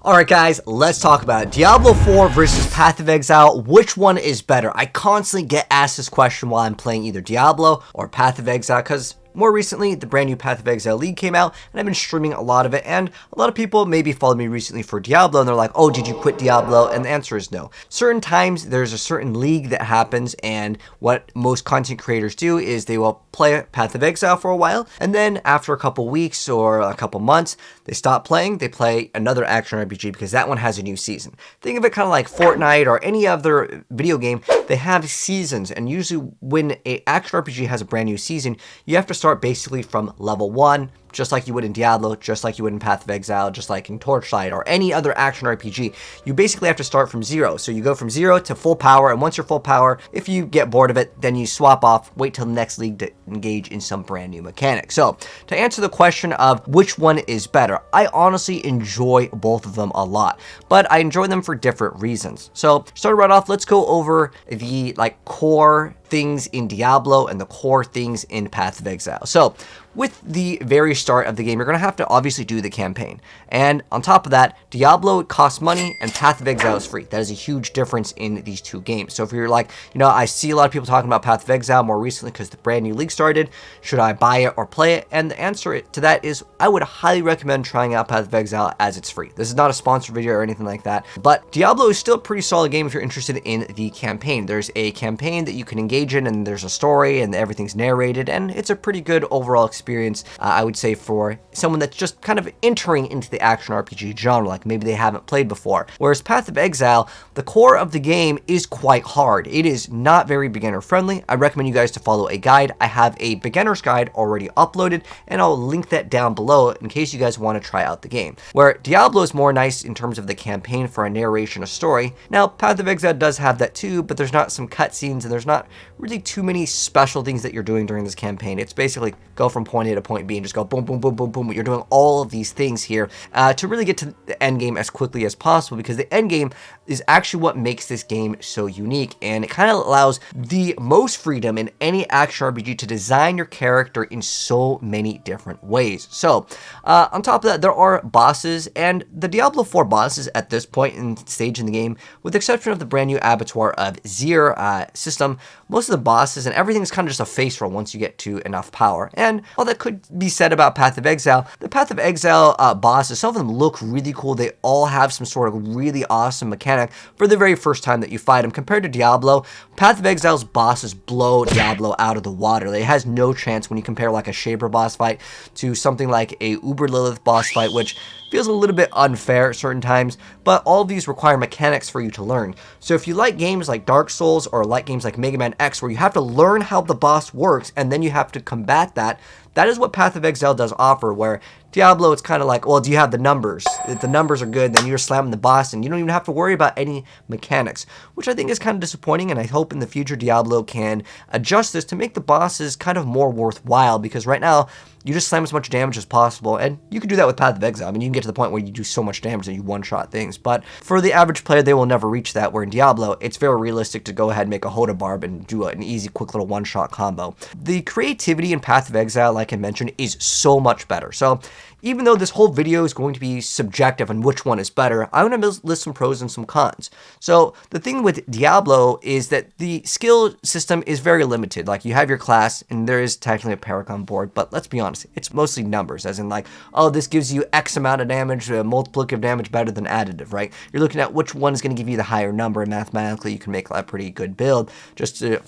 Alright guys, let's talk about it. Diablo 4 versus Path of Exile. Which one is better? I constantly get asked this question while I'm playing either Diablo or Path of Exile because more recently, the brand new Path of Exile League came out, and I've been streaming a lot of it, and a lot of people maybe followed me recently for Diablo, and they're like, oh, did you quit Diablo? And the answer is no. Certain times, there's a certain league that happens, and what most content creators do is they will play Path of Exile for a while, and then after a couple weeks or a couple months, they stop playing, they play another action RPG because that one has a new season. Think of it kind of like Fortnite or any other video game. They have seasons, and usually when an action RPG has a brand new season, you have to start basically from level 1, just like you would in Diablo, just like you would in Path of Exile, just like in Torchlight or any other action RPG. You basically have to start from 0. So you go from 0 to full power, and once you're full power, if you get bored of it, then you swap off, wait till the next league to engage in some brand new mechanic. So to answer the question of which one is better, I honestly enjoy both of them a lot, but I enjoy them for different reasons. So starting right off, let's go over the core things in Diablo and the core things in Path of Exile. So with the very start of the game, you're going to have to obviously do the campaign. And on top of that, Diablo costs money and Path of Exile is free. That is a huge difference in these two games. So if you're like, I see a lot of people talking about Path of Exile more recently because the brand new league started, should I buy it or play it? And the answer to that is I would highly recommend trying out Path of Exile as it's free. This is not a sponsored video or anything like that, but Diablo is still a pretty solid game if you're interested in the campaign. There's a campaign that you can engage in, and there's a story, and everything's narrated, and it's a pretty good overall experience, I would say, for someone that's just kind of entering into the action RPG genre, like maybe they haven't played before. Whereas Path of Exile, the core of the game is quite hard. It is not very beginner friendly. I recommend you guys to follow a guide. I have a beginner's guide already uploaded, and I'll link that down below in case you guys want to try out the game. Where Diablo is more nice in terms of the campaign for a narration, a story. Now, Path of Exile does have that too, but there's not some cutscenes, and there's not really too many special things that you're doing during this campaign. It's basically go from point A to point B and just go boom, boom, boom, boom, boom. You're doing all of these things here to really get to the end game as quickly as possible, because the end game is actually what makes this game so unique, and it kind of allows the most freedom in any action RPG to design your character in so many different ways. So on top of that, there are bosses, and the Diablo 4 bosses at this point in stage in the game, with the exception of the brand new Abattoir of Zir system, most of the bosses and everything is kind of just a face roll once you get to enough power. And while that could be said about Path of Exile, the Path of Exile bosses, some of them look really cool. They all have some sort of really awesome mechanic for the very first time that you fight them. Compared to Diablo, Path of Exile's bosses blow Diablo out of the water. It has no chance when you compare like a Shaper boss fight to something like a Uber Lilith boss fight, which feels a little bit unfair at certain times, but all of these require mechanics for you to learn. So if you like games like Dark Souls or like games like Mega Man X, where you have to learn how the boss works and then you have to combat that, that is what Path of Exile does offer, where Diablo, it's kind of like, well, do you have the numbers? If the numbers are good, then you're slamming the boss, and you don't even have to worry about any mechanics, which I think is kind of disappointing, and I hope in the future Diablo can adjust this to make the bosses kind of more worthwhile, because right now, you just slam as much damage as possible, and you can do that with Path of Exile. I mean, you can get to the point where you do so much damage that you one-shot things, but for the average player, they will never reach that, where in Diablo, it's very realistic to go ahead and make a Hoda Barb and do an easy, quick little one-shot combo. The creativity in Path of Exile, like I mentioned, is so much better. So even though this whole video is going to be subjective on which one is better, I want to list some pros and some cons. So the thing with Diablo is that the skill system is very limited. Like, you have your class, and there is technically a Paragon board, but let's be honest, it's mostly numbers, as in like, oh, this gives you X amount of damage, multiplicative damage better than additive, right? You're looking at which one is going to give you the higher number, and mathematically you can make a pretty good build just to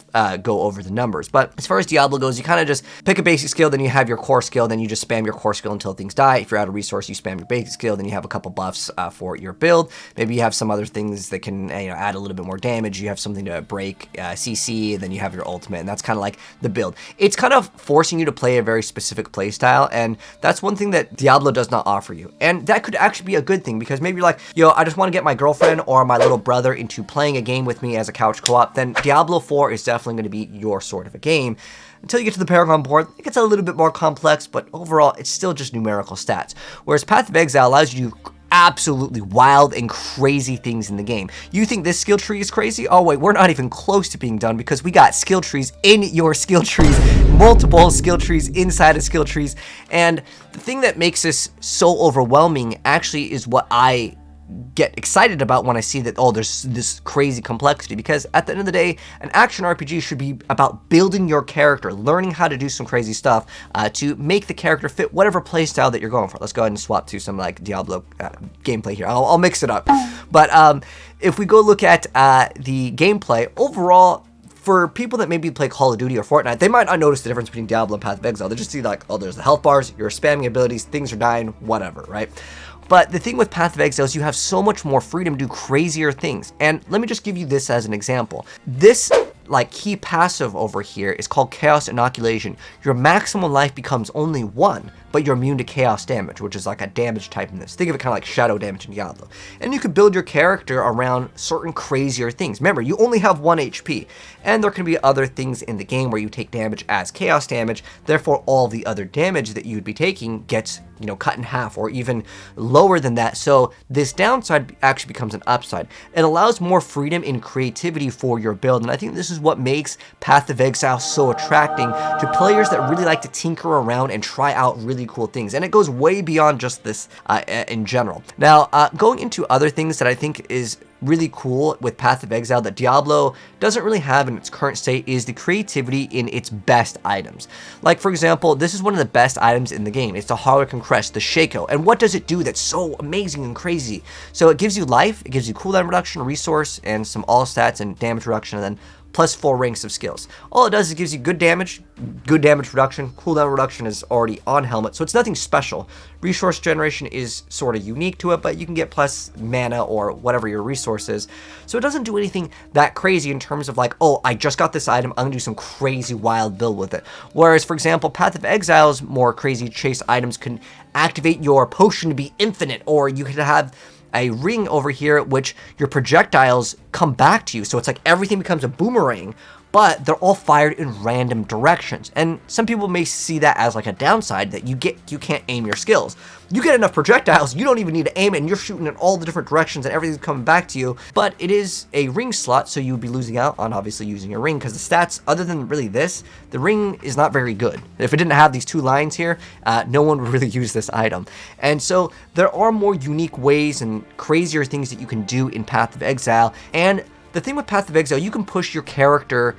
go over the numbers. But as far as Diablo goes, you kind of just pick a basic skill, then you have your core skill, then you just spam your core skill until things die. If you're out of resource, you spam your basic skill, then you have a couple buffs for your build. Maybe you have some other things that can add a little bit more damage. You have something to break CC, and then you have your ultimate, and that's kind of like the build. It's kind of forcing you to play a very specific play style, and that's one thing that Diablo does not offer you. And that could actually be a good thing, because maybe you're like, I just want to get my girlfriend or my little brother into playing a game with me as a couch co-op, then Diablo 4 is definitely going to be your sort of a game. Until you get to the Paragon board, it gets a little bit more complex, but overall, it's still just numerical stats. Whereas Path of Exile allows you to do absolutely wild and crazy things in the game. You think this skill tree is crazy? Oh wait, we're not even close to being done, because we got skill trees in your skill trees, multiple skill trees inside of skill trees, and the thing that makes this so overwhelming actually is what I get excited about when I see that, oh, there's this crazy complexity, because at the end of the day, an action RPG should be about building your character, learning how to do some crazy stuff to make the character fit whatever playstyle that you're going for. Let's go ahead and swap to some like Diablo gameplay here. I'll mix it up. But if we go look at the gameplay overall, for people that maybe play Call of Duty or Fortnite, they might not notice the difference between Diablo and Path of Exile. They just see like, oh, there's the health bars, you're spamming abilities, things are dying, whatever, right? But the thing with Path of Exile is you have so much more freedom to do crazier things. And let me just give you this as an example. This like key passive over here is called Chaos Inoculation. Your maximum life becomes only 1, but you're immune to chaos damage, which is like a damage type in this. Think of it kind of like shadow damage in Diablo. And you could build your character around certain crazier things. Remember, you only have 1 HP, and there can be other things in the game where you take damage as chaos damage, therefore all the other damage that you'd be taking gets, you know, cut in half or even lower than that. So this downside actually becomes an upside. It allows more freedom and creativity for your build, and I think this is what makes Path of Exile so attracting to players that really like to tinker around and try out really cool things. And it goes way beyond just this in general. Now, going into other things that I think is really cool with Path of Exile that Diablo doesn't really have in its current state is the creativity in its best items. Like, for example, this is one of the best items in the game. It's the Harlequin Crest, the Shaco. And what does it do that's so amazing and crazy? So it gives you life, it gives you cooldown reduction, resource, and some all stats and damage reduction, and then plus 4 ranks of skills. All it does is gives you good damage reduction, cooldown reduction is already on helmet, so it's nothing special. Resource generation is sort of unique to it, but you can get plus mana or whatever your resource is. So it doesn't do anything that crazy in terms of like, oh, I just got this item, I'm gonna do some crazy wild build with it. Whereas, for example, Path of Exile's more crazy chase items can activate your potion to be infinite, or you could have a ring over here which your projectiles come back to you, so it's like everything becomes a boomerang, but they're all fired in random directions. And some people may see that as like a downside, that you can't aim your skills. You get enough projectiles, you don't even need to aim it, and you're shooting in all the different directions and everything's coming back to you. But it is a ring slot, so you would be losing out on obviously using your ring, because the stats, other than really this, the ring is not very good. If it didn't have these 2 lines here, no one would really use this item. And so there are more unique ways and crazier things that you can do in Path of Exile. And the thing with Path of Exile, you can push your character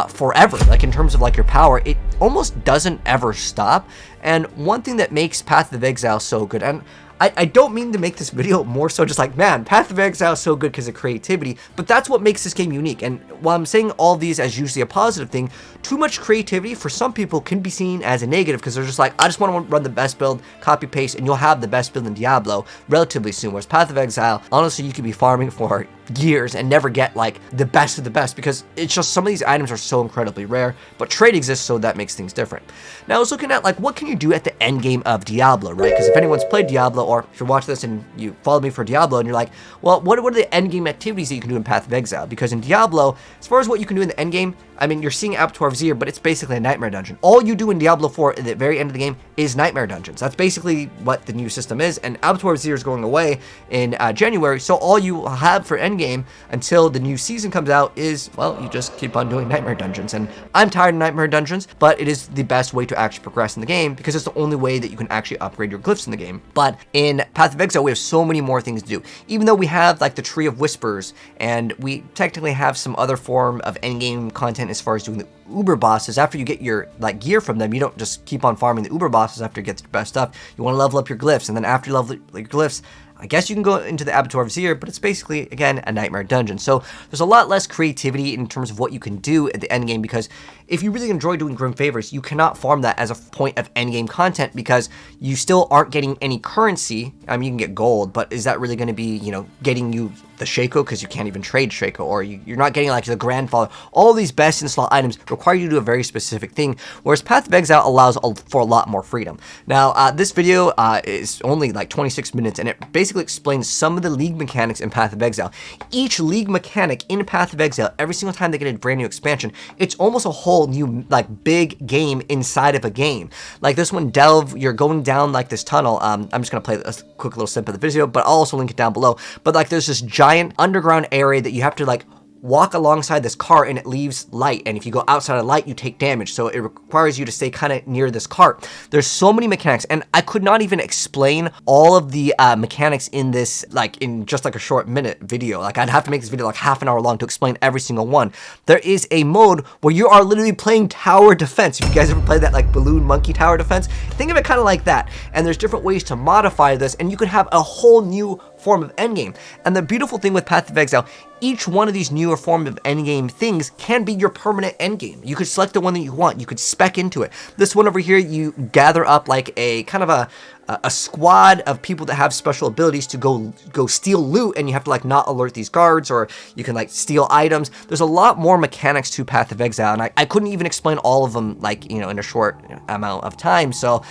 forever. Like in terms of like your power, it almost doesn't ever stop. And one thing that makes Path of Exile so good, and I don't mean to make this video more so just like, man, Path of Exile is so good because of creativity, but that's what makes this game unique. And while I'm saying all these as usually a positive thing, too much creativity for some people can be seen as a negative, because they're just like, I just want to run the best build, copy paste, and you'll have the best build in Diablo relatively soon. Whereas Path of Exile, honestly, you could be farming for years and never get like the best of the best, because it's just some of these items are so incredibly rare, but trade exists, so that makes things different. Now I was looking at like, what can you do at the end game of Diablo, right? Because if anyone's played Diablo, or if you're watching this and you follow me for Diablo and you're like, well, what are the end game activities that you can do in Path of Exile? Because in Diablo, as far as what you can do in the end game, I mean, you're seeing Abattoir of Zir, but it's basically a nightmare dungeon. All you do in Diablo 4 at the very end of the game is nightmare dungeons. That's basically what the new system is, and Abattoir of Zir is going away in January, so all you have for endgame until the new season comes out is, well, you just keep on doing nightmare dungeons. And I'm tired of nightmare dungeons, but it is the best way to actually progress in the game, because it's the only way that you can actually upgrade your glyphs in the game. But in Path of Exile, we have so many more things to do. Even though we have like the Tree of Whispers, and we technically have some other form of endgame content as far as doing the Uber bosses. After you get your like gear from them, you don't just keep on farming the Uber bosses after you get the best stuff. You want to level up your glyphs, and then after you level up your glyphs, I guess you can go into the Abattoir of Zir, but it's basically, again, a nightmare dungeon. So there's a lot less creativity in terms of what you can do at the end game, because if you really enjoy doing Grim Favors, you cannot farm that as a point of end game content, because you still aren't getting any currency. I mean, you can get gold, but is that really going to be, you know, getting you the Shaco, because you can't even trade Shaco, or you're not getting like the Grandfather. All these best in slot items require you to do a very specific thing, whereas Path of Exile allows for a lot more freedom. Now, this video is only like 26 minutes, and it basically explains some of the league mechanics in Path of Exile. Each league mechanic in Path of Exile, every single time they get a brand new expansion, it's almost a whole new like big game inside of a game. Like this one, Delve, you're going down like this tunnel. I'm just gonna play a quick little snip of the video, but I'll also link it down below. But like there's this giant underground area that you have to like walk alongside this cart and it leaves light, and if you go outside of light, you take damage. So it requires you to stay kind of near this cart. There's so many mechanics, and I could not even explain all of the mechanics in this, like in just like a short minute video. Like I'd have to make this video like half an hour long to explain every single one. There is a mode where you are literally playing tower defense. If you guys ever played that like balloon monkey tower defense, think of it kind of like that. And there's different ways to modify this, and you could have a whole new form of endgame. And the beautiful thing with Path of Exile, each one of these newer form of endgame things can be your permanent endgame. You could select the one that you want. You could spec into it. This one over here, you gather up like a kind of a squad of people that have special abilities to go steal loot, and you have to like not alert these guards, or you can like steal items. There's a lot more mechanics to Path of Exile, and I couldn't even explain all of them like, you know, in a short amount of time. So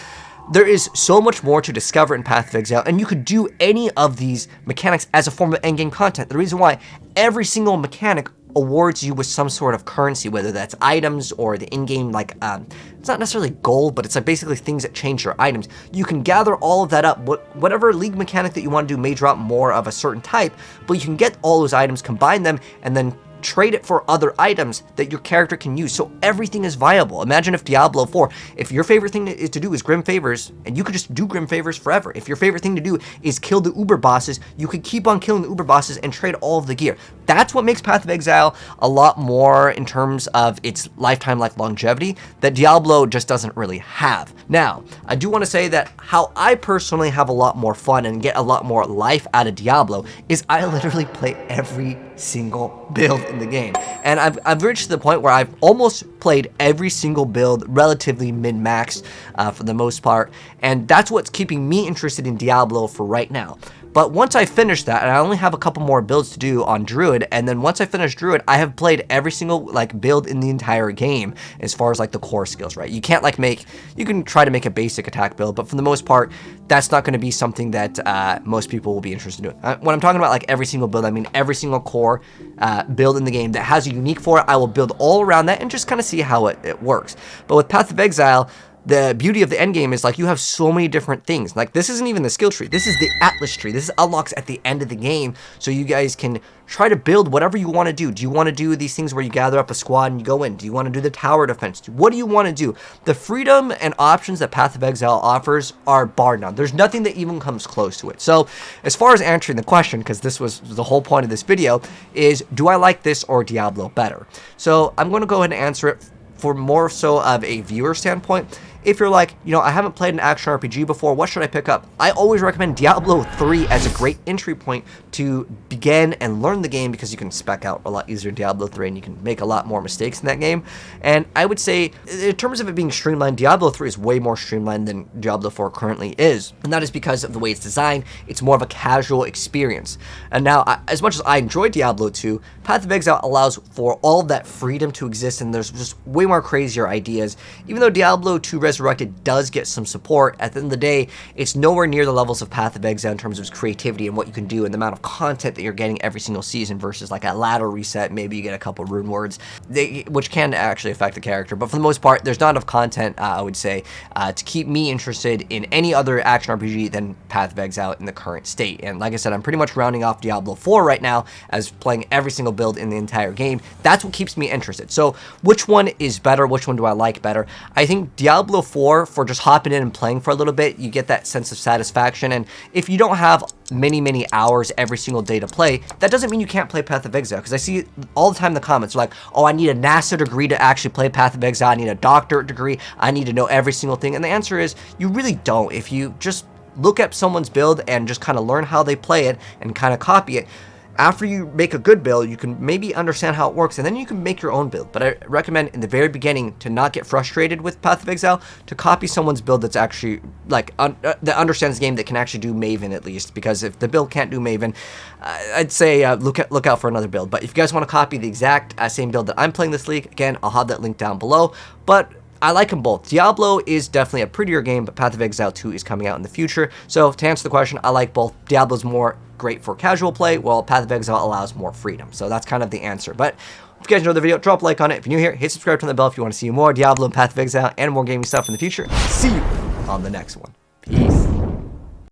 there is so much more to discover in Path of Exile, and you could do any of these mechanics as a form of endgame content. The reason why every single mechanic awards you with some sort of currency, whether that's items or the in-game, like, it's not necessarily gold, but it's like basically things that change your items. You can gather all of that up. Whatever league mechanic that you want to do may drop more of a certain type, but you can get all those items, combine them, and then trade it for other items that your character can use. So everything is viable. Imagine if Diablo 4, if your favorite thing to do is Grim Favors, and you could just do Grim Favors forever. If your favorite thing to do is kill the Uber bosses, you could keep on killing the Uber bosses and trade all of the gear. That's what makes Path of Exile a lot more in terms of its lifetime like longevity that Diablo just doesn't really have. Now, I do want to say that how I personally have a lot more fun and get a lot more life out of Diablo is I literally play every single build in the game, and I've reached the point where I've almost played every single build relatively min-maxed for the most part, and that's what's keeping me interested in Diablo for right now. But once I finish that, and I only have a couple more builds to do on Druid, and then once I finish Druid, I have played every single like build in the entire game as far as like the core skills, right? You can't like you can try to make a basic attack build, but for the most part, that's not going to be something that most people will be interested in doing. When I'm talking about like every single build, I mean every single core build in the game that has a unique for it. I will build all around that and just kind of see how it works. But with Path of Exile, the beauty of the end game is like you have so many different things. Like this isn't even the skill tree. This is the Atlas tree. This unlocks at the end of the game, so you guys can try to build whatever you want to do. Do you want to do these things where you gather up a squad and you go in? Do you want to do the tower defense? What do you want to do? The freedom and options that Path of Exile offers are bar none. There's nothing that even comes close to it. So as far as answering the question, because this was the whole point of this video, is do I like this or Diablo better? So I'm going to go ahead and answer it for more so of a viewer standpoint. If you're like, you know, I haven't played an action RPG before, what should I pick up? I always recommend Diablo 3 as a great entry point to begin and learn the game, because you can spec out a lot easier in Diablo 3 and you can make a lot more mistakes in that game. And I would say, in terms of it being streamlined, Diablo 3 is way more streamlined than Diablo 4 currently is. And that is because of the way it's designed. It's more of a casual experience. And now, as much as I enjoy Diablo 2, Path of Exile allows for all of that freedom to exist, and there's just way more crazier ideas. Even though Diablo 2 Resurrected does get some support, at the end of the day, it's nowhere near the levels of Path of Exile in terms of its creativity and what you can do and the amount of content that you're getting every single season versus like a ladder reset. Maybe you get a couple rune words, which can actually affect the character. But for the most part, there's not enough content, I would say, to keep me interested in any other action RPG than Path of Exile in the current state. And like I said, I'm pretty much rounding off Diablo 4 right now as playing every single build in the entire game. That's what keeps me interested. So which one is better? Which one do I like better? I think Diablo 4, for just hopping in and playing for a little bit, you get that sense of satisfaction. And if you don't have many hours every single day to play, that doesn't mean you can't play Path of Exile, because I see all the time in the comments like, oh, I need a NASA degree to actually play Path of Exile, I need a doctorate degree, I need to know every single thing. And the answer is you really don't. If you just look at someone's build and just kind of learn how they play it and kind of copy it, after you make a good build, you can maybe understand how it works, and then you can make your own build. But I recommend in the very beginning to not get frustrated with Path of Exile, to copy someone's build that's actually like that understands the game, that can actually do Maven at least. Because if the build can't do Maven, I'd say look out for another build. But if you guys want to copy the exact same build that I'm playing this league, again, I'll have that link down below. But I like them both. Diablo is definitely a prettier game, but Path of Exile 2 is coming out in the future. So to answer the question, I like both. Diablo's more great for casual play, while Path of Exile allows more freedom. So that's kind of the answer. But if you guys enjoyed the video, drop a like on it. If you're new here, hit subscribe, turn the bell if you want to see more Diablo and Path of Exile and more gaming stuff in the future. See you on the next one. Peace.